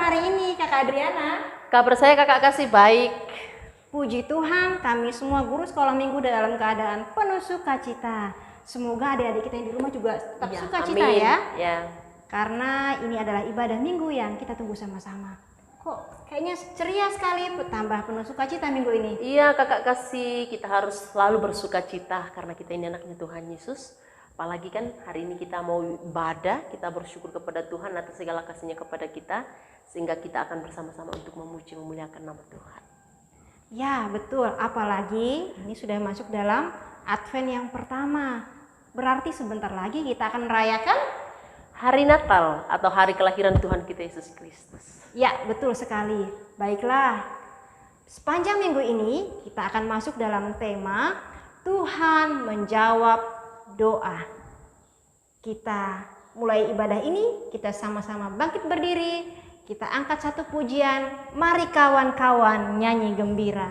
hari ini, Kakak Adriana? Kabar saya Kakak Kasih baik. Puji Tuhan, kami semua guru sekolah minggu dalam keadaan penuh sukacita. Semoga adik-adik kita yang di rumah juga tetap sukacita ya. Ya. Karena ini adalah ibadah minggu yang kita tunggu sama-sama. Kok kayaknya ceria sekali, tambah penuh sukacita minggu ini. Iya Kakak Kasih, kita harus selalu bersukacita karena kita ini anaknya Tuhan Yesus. Apalagi kan hari ini kita mau ibadah, kita bersyukur kepada Tuhan atas segala kasih-Nya kepada kita, sehingga kita akan bersama-sama untuk memuji memuliakan nama Tuhan. Ya betul, apalagi ini sudah masuk dalam Advent yang pertama. Berarti sebentar lagi kita akan merayakan hari Natal atau hari kelahiran Tuhan kita Yesus Kristus. Ya betul sekali. Baiklah, sepanjang minggu ini kita akan masuk dalam tema Tuhan menjawab doa. Kita mulai ibadah ini, kita sama-sama bangkit berdiri, kita angkat satu pujian, mari kawan-kawan nyanyi gembira.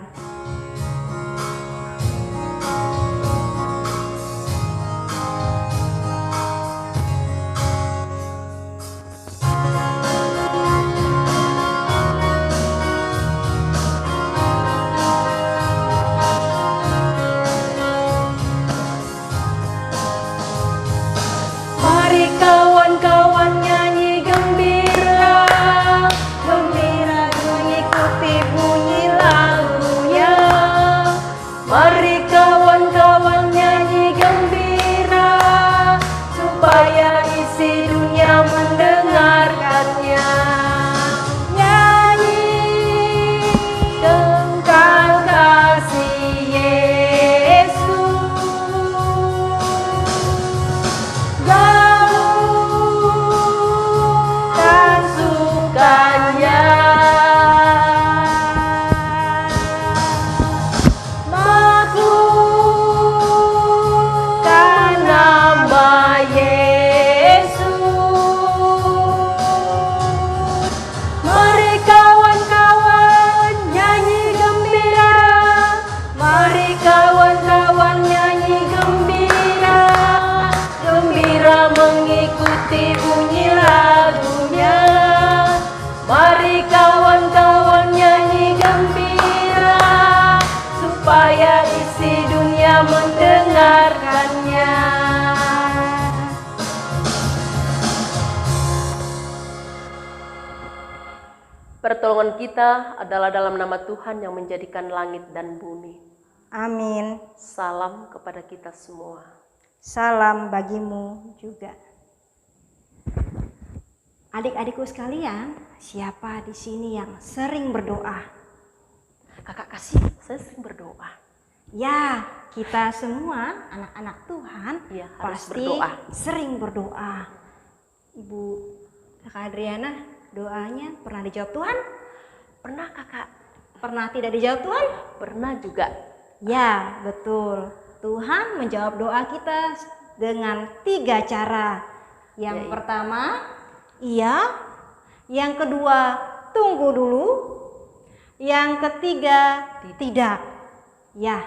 Pertolongan kita adalah dalam nama Tuhan yang menjadikan langit dan bumi. Amin. Salam kepada kita semua. Salam bagimu juga. Adik-adikku sekalian, siapa di sini yang sering berdoa? Kakak Kasih, saya sering berdoa. Ya, kita semua anak-anak Tuhan ya, harus pasti berdoa. Sering berdoa. Ibu Kakak Adriana, doanya pernah dijawab Tuhan? Pernah Kakak. Pernah tidak dijawab Tuhan? Pernah juga. Ya betul, Tuhan menjawab doa kita dengan 3 cara. Yang pertama, iya. Yang kedua, tunggu dulu. Yang ketiga, tidak. Ya,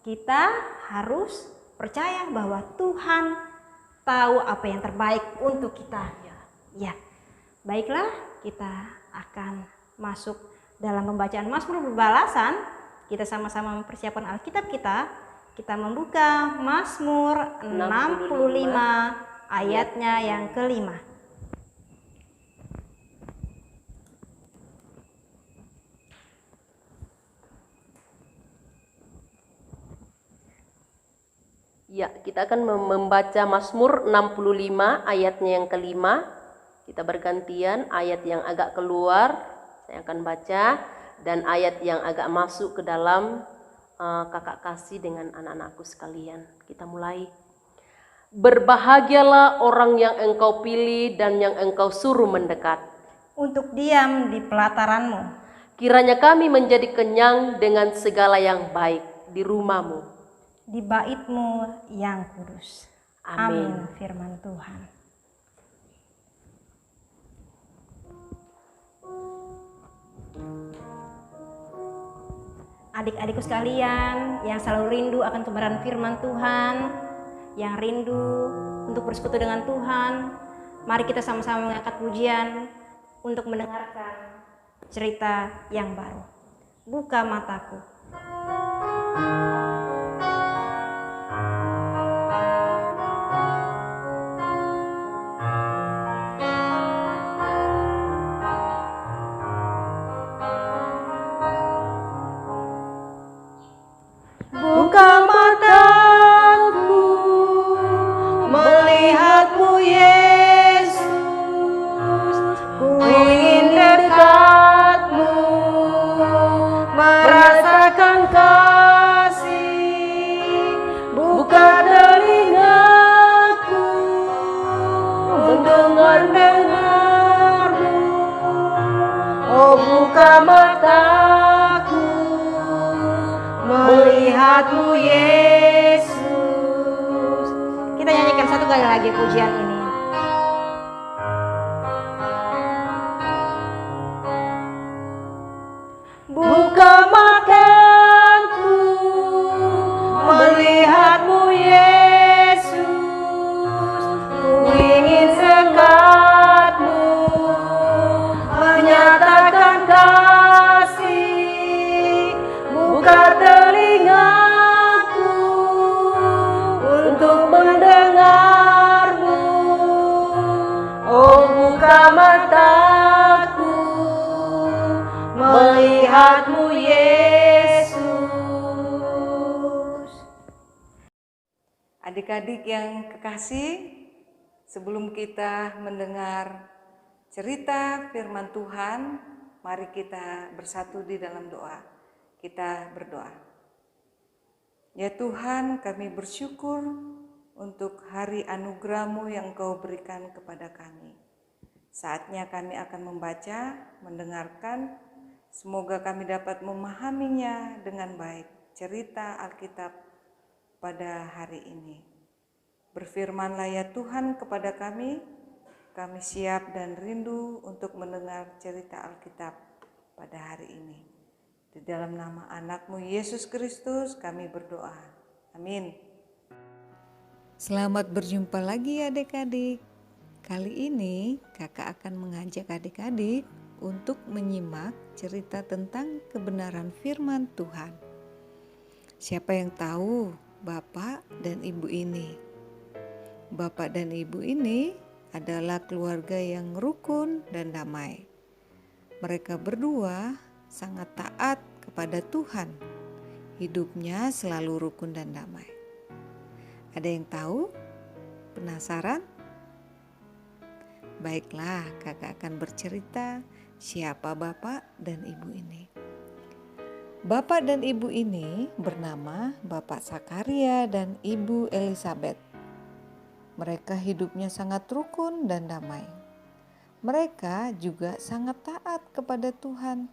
kita harus percaya bahwa Tuhan tahu apa yang terbaik untuk kita. Ya. Baiklah, kita akan masuk dalam pembacaan Mazmur berbalasan. Kita sama-sama mempersiapkan Alkitab kita. Kita membuka Mazmur 65 ayatnya yang kelima. Ya, kita akan membaca Mazmur 65 ayatnya yang kelima. Kita bergantian, ayat yang agak keluar saya akan baca, dan ayat yang agak masuk ke dalam Kakak Kasih dengan anak-anakku sekalian. Kita mulai. Berbahagialah orang yang engkau pilih dan yang engkau suruh mendekat untuk diam di pelataranmu. Kiranya kami menjadi kenyang dengan segala yang baik di rumahmu, di baitmu yang kudus. Amin. Firman Tuhan. Adik-adikku sekalian yang selalu rindu akan kebenaran firman Tuhan, yang rindu untuk bersekutu dengan Tuhan, mari kita sama-sama mengangkat pujian. untuk mendengarkan cerita yang baru. Buka mataku. Buka mataku melihat-Mu Yesus, ku ingin dekat-Mu, merasakan kasih. Buka telingaku mendengar-dengar-Mu, oh buka mataku melihat-Mu Yesus. Kita nyanyikan satu kali lagi pujian ini. Buka mataku melihat-Mu Yesus, ku ingin dekat-Mu, menyatakan kasih. Buka telingaku untuk mendengar-Mu, oh buka mataku melihat-Mu Yesus. Adik-adik yang kekasih, sebelum kita mendengar cerita firman Tuhan, mari kita bersatu di dalam doa. Kita berdoa. Ya Tuhan, kami bersyukur untuk hari anugerah-Mu yang Engkau berikan kepada kami. Saatnya kami akan membaca, mendengarkan, semoga kami dapat memahaminya dengan baik, cerita Alkitab pada hari ini. Berfirmanlah ya Tuhan kepada kami siap dan rindu untuk mendengar cerita Alkitab pada hari ini. Di dalam nama anak-Mu Yesus Kristus kami berdoa. Amin. Selamat berjumpa lagi adik-adik. Kali ini kakak akan mengajak adik-adik untuk menyimak cerita tentang kebenaran firman Tuhan. Siapa yang tahu Bapak dan Ibu ini? Bapak dan Ibu ini adalah keluarga yang rukun dan damai. Mereka berdua sangat taat kepada Tuhan. Hidupnya selalu rukun dan damai. Ada yang tahu? Penasaran? Baiklah, kakak akan bercerita siapa Bapak dan Ibu ini. Bapak dan Ibu ini bernama Bapak Sakaria dan Ibu Elizabeth. Mereka hidupnya sangat rukun dan damai. Mereka juga sangat taat kepada Tuhan.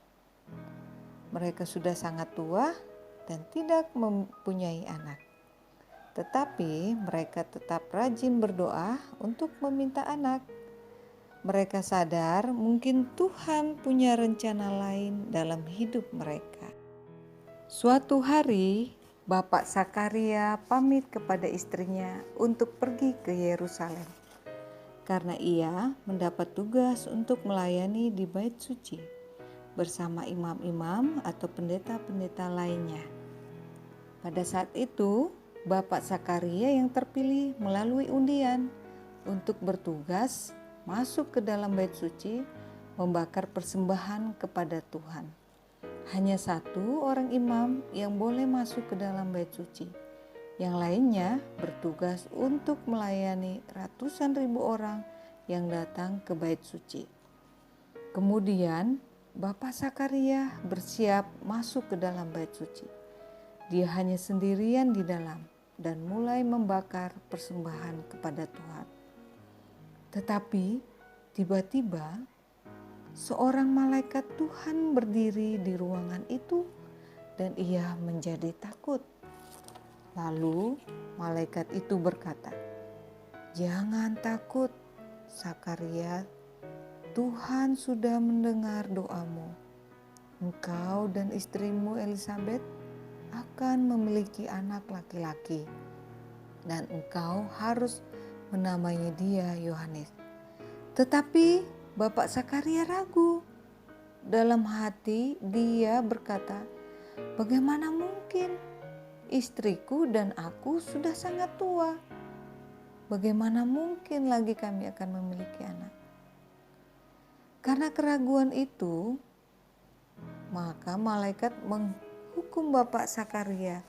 Mereka sudah sangat tua dan tidak mempunyai anak. Tetapi mereka tetap rajin berdoa untuk meminta anak. Mereka sadar mungkin Tuhan punya rencana lain dalam hidup mereka. Suatu hari, Bapak Sakaria pamit kepada istrinya untuk pergi ke Yerusalem. Karena ia mendapat tugas untuk melayani di Bait Suci bersama imam-imam atau pendeta-pendeta lainnya. Pada saat itu, Bapak Sakaria yang terpilih melalui undian untuk bertugas masuk ke dalam Bait Suci membakar persembahan kepada Tuhan. Hanya satu orang imam yang boleh masuk ke dalam Bait Suci. Yang lainnya bertugas untuk melayani ratusan ribu orang yang datang ke Bait Suci. Kemudian Bapak Sakaria bersiap masuk ke dalam Bait Suci. Dia hanya sendirian di dalam dan mulai membakar persembahan kepada Tuhan. Tetapi tiba-tiba seorang malaikat Tuhan berdiri di ruangan itu dan ia menjadi takut. Lalu malaikat itu berkata, "Jangan takut, Sakaria. Tuhan sudah mendengar doamu. Engkau dan istrimu Elizabeth akan memiliki anak laki-laki, dan engkau harus menamai dia Yohanes. Tetapi Bapak Sakaria ragu. Dalam hati dia berkata, "Bagaimana mungkin? Istriku dan aku sudah sangat tua. Bagaimana mungkin lagi kami akan memiliki anak?" Karena keraguan itu, maka malaikat menghukum Bapak Sakaria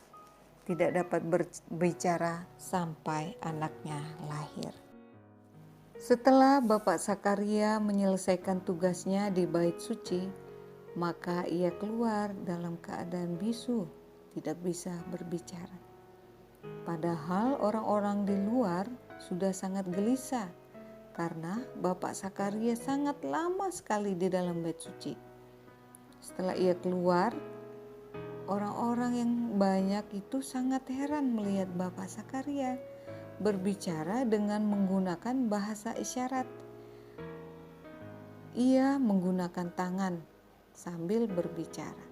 tidak dapat berbicara sampai anaknya lahir. Setelah Bapak Sakaria menyelesaikan tugasnya di bait suci, maka ia keluar dalam keadaan bisu, tidak bisa berbicara. Padahal orang-orang di luar sudah sangat gelisah karena Bapak Sakaria sangat lama sekali di dalam bait suci. Setelah ia keluar, orang-orang yang banyak itu sangat heran melihat Bapak Sakaria berbicara dengan menggunakan bahasa isyarat. Ia menggunakan tangan sambil berbicara.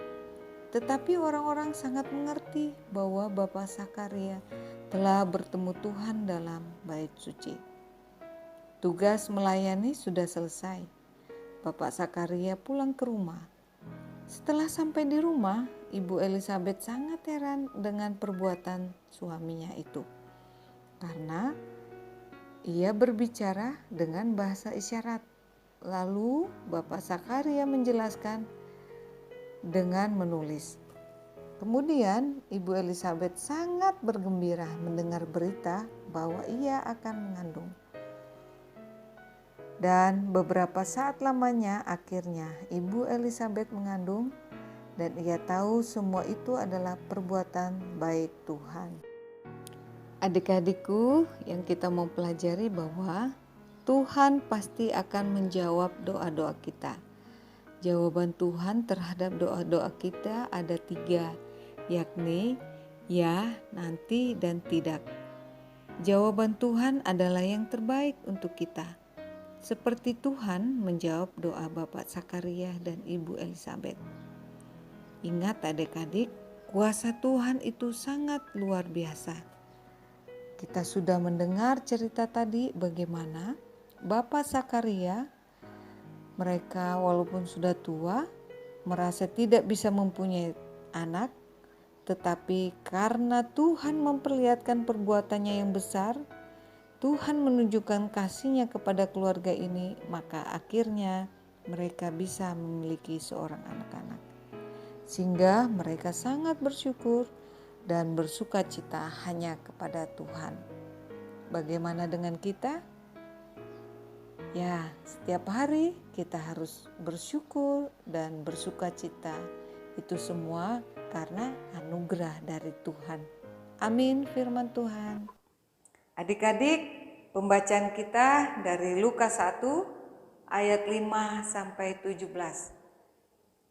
Tetapi orang-orang sangat mengerti bahwa Bapak Sakaria telah bertemu Tuhan dalam bait suci. Tugas melayani sudah selesai. Bapak Sakaria pulang ke rumah. Setelah sampai di rumah, Ibu Elisabet sangat heran dengan perbuatan suaminya itu. Karena ia berbicara dengan bahasa isyarat. Lalu Bapak Sakaria menjelaskan dengan menulis. Kemudian Ibu Elisabet sangat bergembira mendengar berita bahwa ia akan mengandung. Dan beberapa saat lamanya akhirnya Ibu Elisabet mengandung, dan ia tahu semua itu adalah perbuatan baik Tuhan. Adik-adikku, yang kita mau pelajari bahwa Tuhan pasti akan menjawab doa-doa kita. Jawaban Tuhan terhadap doa-doa kita ada 3, yakni ya, nanti, dan tidak. Jawaban Tuhan adalah yang terbaik untuk kita. Seperti Tuhan menjawab doa Bapak Sakaria dan Ibu Elisabet. Ingat adik-adik, kuasa Tuhan itu sangat luar biasa. Kita sudah mendengar cerita tadi bagaimana Bapak Sakaria, mereka walaupun sudah tua, merasa tidak bisa mempunyai anak, tetapi karena Tuhan memperlihatkan perbuatannya yang besar, Tuhan menunjukkan kasih-Nya kepada keluarga ini, maka akhirnya mereka bisa memiliki seorang anak-anak. Sehingga mereka sangat bersyukur dan bersuka cita hanya kepada Tuhan. Bagaimana dengan kita? Ya, setiap hari kita harus bersyukur dan bersuka cita. Itu semua karena anugerah dari Tuhan. Amin firman Tuhan. Adik-adik, pembacaan kita dari Lukas 1 ayat 5 sampai 17.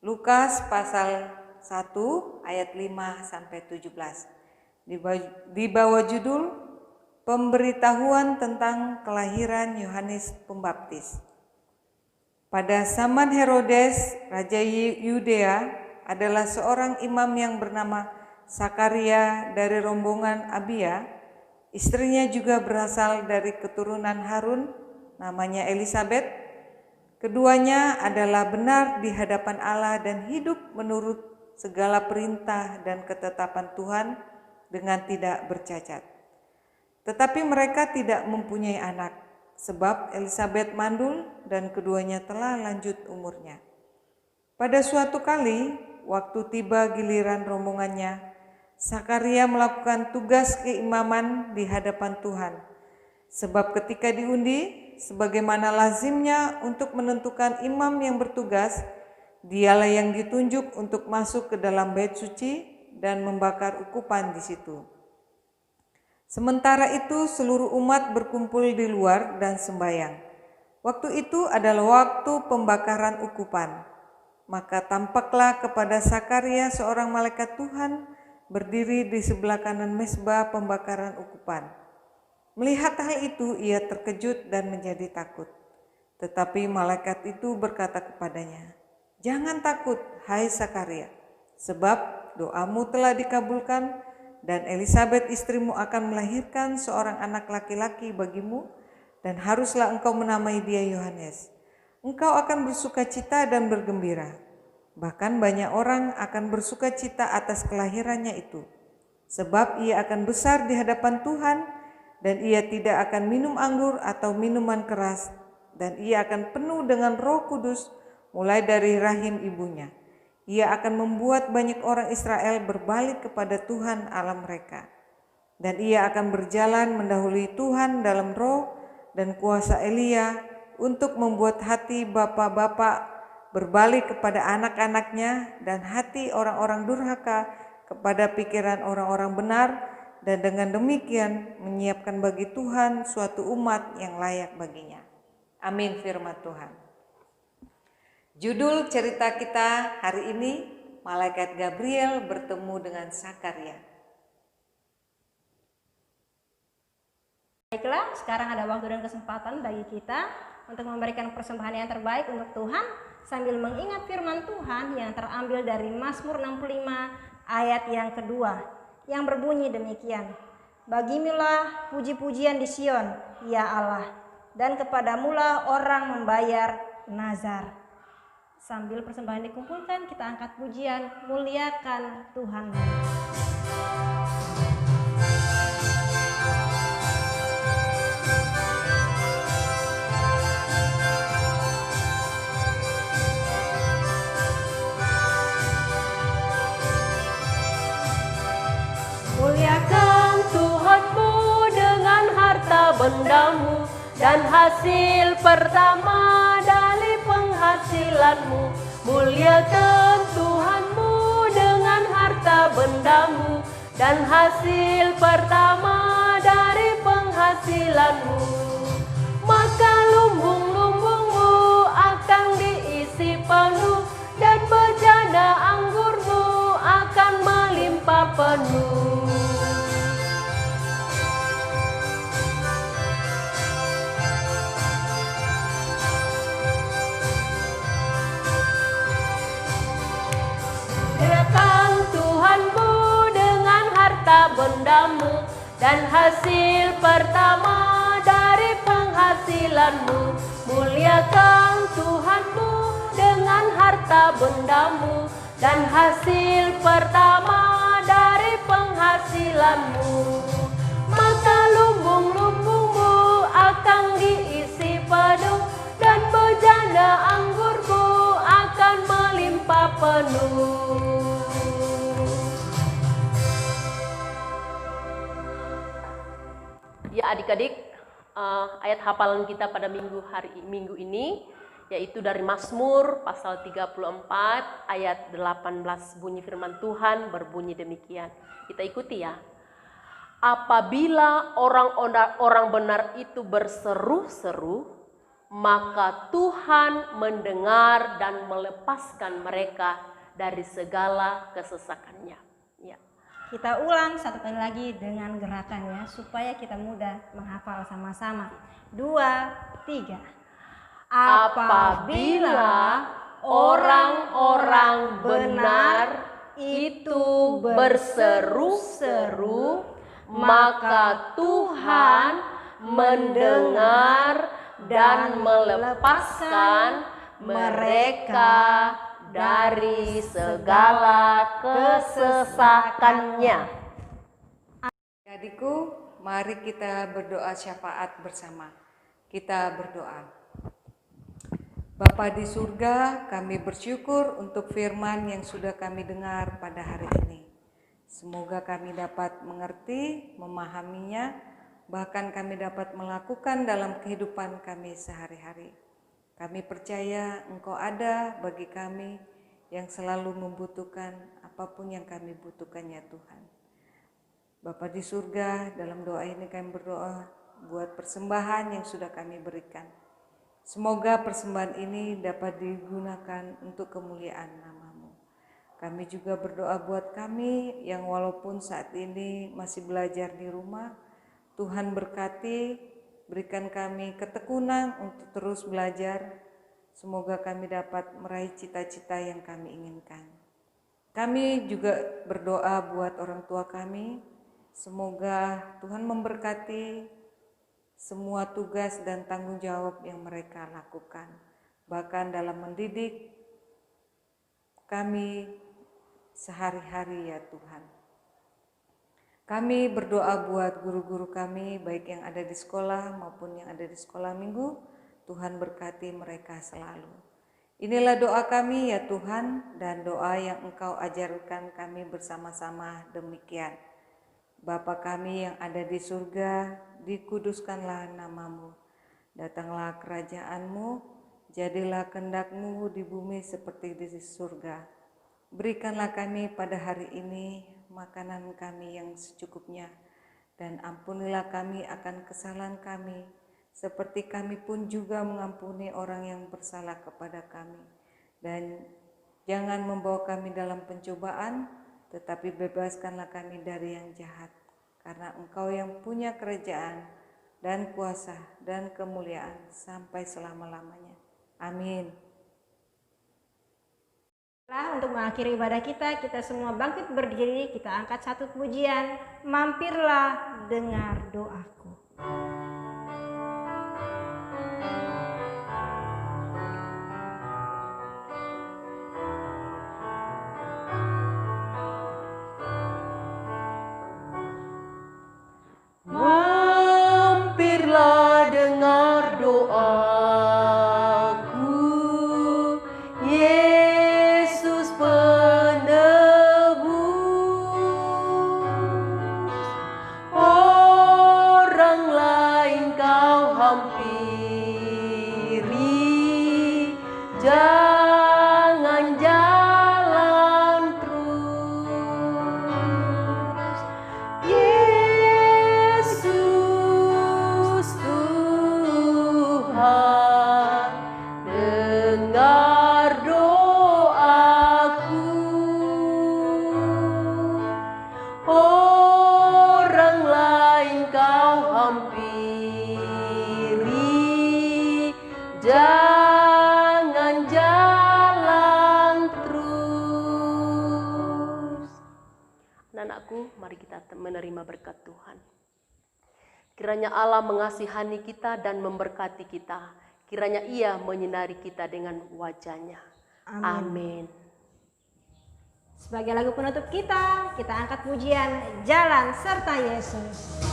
Lukas pasal 1 ayat 5 sampai 17. Di bawah judul Pemberitahuan tentang kelahiran Yohanes Pembaptis. Pada zaman Herodes, Raja Yudea, adalah seorang imam yang bernama Sakaria dari rombongan Abia. Istrinya juga berasal dari keturunan Harun, namanya Elisabet. Keduanya adalah benar di hadapan Allah dan hidup menurut segala perintah dan ketetapan Tuhan dengan tidak bercacat. Tetapi mereka tidak mempunyai anak, sebab Elisabet mandul dan keduanya telah lanjut umurnya. Pada suatu kali, waktu tiba giliran rombongannya, Sakaria melakukan tugas keimaman di hadapan Tuhan. Sebab ketika diundi, sebagaimana lazimnya untuk menentukan imam yang bertugas, dialah yang ditunjuk untuk masuk ke dalam bait suci dan membakar ukupan di situ. Sementara itu seluruh umat berkumpul di luar dan sembahyang. Waktu itu adalah waktu pembakaran ukupan. Maka tampaklah kepada Sakaria seorang malaikat Tuhan berdiri di sebelah kanan mezbah pembakaran ukupan. Melihat hal itu ia terkejut dan menjadi takut. Tetapi malaikat itu berkata kepadanya, "Jangan takut, hai Sakaria, sebab doamu telah dikabulkan dan Elisabet istrimu akan melahirkan seorang anak laki-laki bagimu dan haruslah engkau menamai dia Yohanes. engkau akan bersukacita dan bergembira. Bahkan banyak orang akan bersukacita atas kelahirannya itu, sebab ia akan besar di hadapan Tuhan, dan ia tidak akan minum anggur atau minuman keras, dan ia akan penuh dengan Roh Kudus mulai dari rahim ibunya. Ia akan membuat banyak orang Israel berbalik kepada Tuhan Allah mereka. Dan ia akan berjalan mendahului Tuhan dalam roh dan kuasa Elia untuk membuat hati bapa-bapa berbalik kepada anak-anaknya dan hati orang-orang durhaka kepada pikiran orang-orang benar, dan dengan demikian menyiapkan bagi Tuhan suatu umat yang layak baginya. Amin firman Tuhan. Judul cerita kita hari ini, Malaikat Gabriel bertemu dengan Sakaria. Baiklah, sekarang ada waktu dan kesempatan bagi kita untuk memberikan persembahan yang terbaik untuk Tuhan sambil mengingat firman Tuhan yang terambil dari Mazmur 65 ayat yang kedua yang berbunyi demikian. Bagimilah puji-pujian di Sion, ya Allah, dan kepadamulah orang membayar nazar. Sambil persembahan dikumpulkan, kita angkat pujian, muliakan Tuhan. Muliakan Tuhanmu dengan harta bendamu dan hasil pertama dari penghasilanmu. Muliakan Tuhanmu dengan harta bendamu dan hasil pertama dari penghasilanmu. Maka lumbung-lumbungmu akan diisi penuh dan bejana anggurmu akan melimpah penuh. Muliakan Tuhanmu dengan harta bendamu dan hasil pertama dari penghasilanmu. Muliakan Tuhanmu dengan harta bendamu dan hasil pertama dari penghasilanmu. Maka lumbung-lumbungmu akan diisi penuh dan bejana anggurmu akan melimpah penuh. Ya adik-adik, ayat hafalan kita pada minggu ini yaitu dari Mazmur pasal 34 ayat 18, bunyi firman Tuhan berbunyi demikian. Kita ikuti ya. Apabila orang benar itu berseru-seru, maka Tuhan mendengar dan melepaskan mereka dari segala kesesakannya. Ya. Kita ulang satu kali lagi dengan gerakannya supaya kita mudah menghafal sama-sama. 2, 3. Apabila orang-orang benar itu berseru-seru, maka Tuhan mendengar dan melepaskan mereka dari segala kesesakannya. Adikku, mari kita berdoa syafaat bersama. Kita berdoa. Bapa di surga, kami bersyukur untuk firman yang sudah kami dengar pada hari ini. Semoga kami dapat mengerti, memahaminya, bahkan kami dapat melakukan dalam kehidupan kami sehari-hari. Kami percaya Engkau ada bagi kami yang selalu membutuhkan apapun yang kami butuhkan ya Tuhan. Bapa di surga, dalam doa ini kami berdoa buat persembahan yang sudah kami berikan. Semoga persembahan ini dapat digunakan untuk kemuliaan nama-Mu. Kami juga berdoa buat kami yang walaupun saat ini masih belajar di rumah, Tuhan berkati, berikan kami ketekunan untuk terus belajar. Semoga kami dapat meraih cita-cita yang kami inginkan. Kami juga berdoa buat orang tua kami, semoga Tuhan memberkati semua tugas dan tanggung jawab yang mereka lakukan. bahkan dalam mendidik kami sehari-hari ya Tuhan. Kami berdoa buat guru-guru kami, baik yang ada di sekolah maupun yang ada di sekolah minggu. Tuhan berkati mereka selalu. Inilah doa kami ya Tuhan, dan doa yang Engkau ajarkan kami bersama-sama demikian. Bapa kami yang ada di surga, dikuduskanlah namamu. Datanglah kerajaan-Mu, jadilah kehendak-Mu di bumi seperti di surga. Berikanlah kami pada hari ini makanan kami yang secukupnya, dan ampunilah kami akan kesalahan kami, seperti kami pun juga mengampuni orang yang bersalah kepada kami. Dan jangan membawa kami dalam pencobaan, tetapi bebaskanlah kami dari yang jahat. Karena Engkau yang punya kerajaan dan kuasa dan kemuliaan sampai selama-lamanya. Amin. Untuk mengakhiri ibadah kita semua bangkit berdiri, kita angkat satu pujian, mampirlah dengar doaku. Mampirlah dengar doaku, Yesus penebus. Orang lain kau hampiri, jangan jalan terus. Yesus Tuhan, dengar doaku. Orang lain kau hampiri, jangan jalan terus. Anak-anakku, mari kita menerima berkat Tuhan. Kiranya Allah mengasihani kita dan memberkati kita. Kiranya Ia menyinari kita dengan wajah-Nya. Amin. Sebagai lagu penutup kita angkat pujian Jalan Serta Yesus.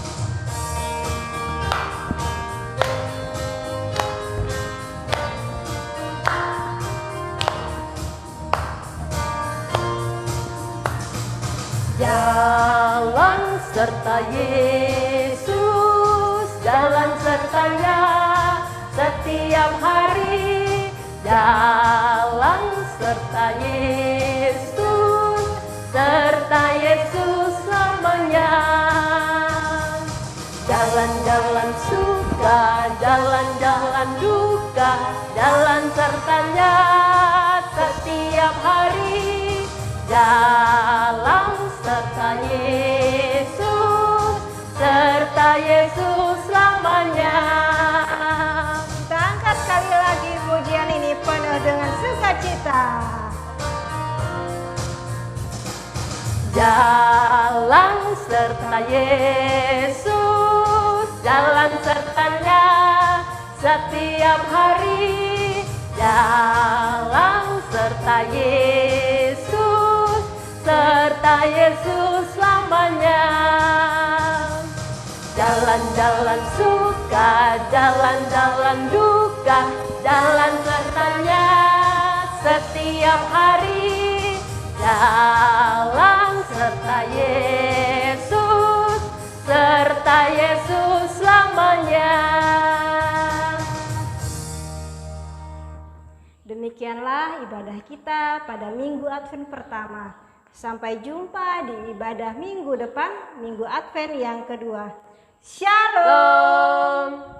Jalan serta Yesus, jalan sertanya setiap hari. Jalan serta Yesus, serta Yesus selamanya. Jalan-jalan suka, jalan-jalan duka, jalan sertanya setiap hari. Jalan serta Yesus selamanya. Kita angkat sekali lagi pujian ini penuh dengan sukacita. Jalan serta Yesus, jalan sertanya setiap hari. Jalan serta Yesus, serta Yesus selamanya. Jalan-jalan suka, jalan-jalan duka, jalan sertanya setiap hari. Jalan serta Yesus, serta Yesus selamanya. Demikianlah ibadah kita pada Minggu Advent pertama. Sampai jumpa di ibadah minggu depan, Minggu Advent yang kedua. Shalom.